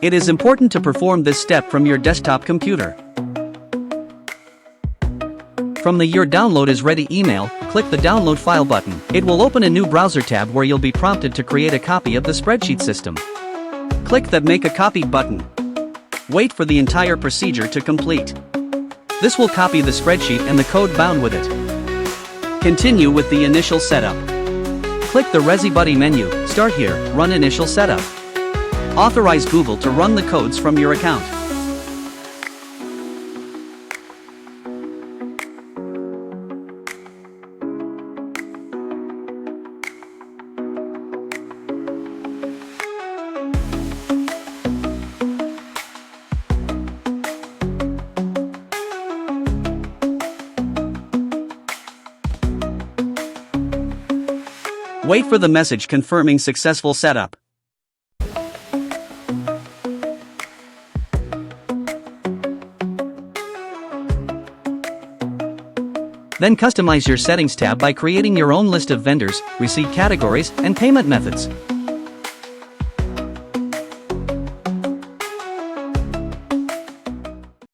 It is important to perform this step from your desktop computer. From the Your Download is Ready email, click the Download File button. It will open a new browser tab where you'll be prompted to create a copy of the spreadsheet system. Click the Make a Copy button. Wait for the entire procedure to complete. This will copy the spreadsheet and the code bound with it. Continue with the initial setup. Click the ResiBuddy menu, Start Here, Run Initial Setup. Authorize Google to run the codes from your account. Wait for the message confirming successful setup. Then customize your settings tab by creating your own list of vendors, receipt categories, and payment methods.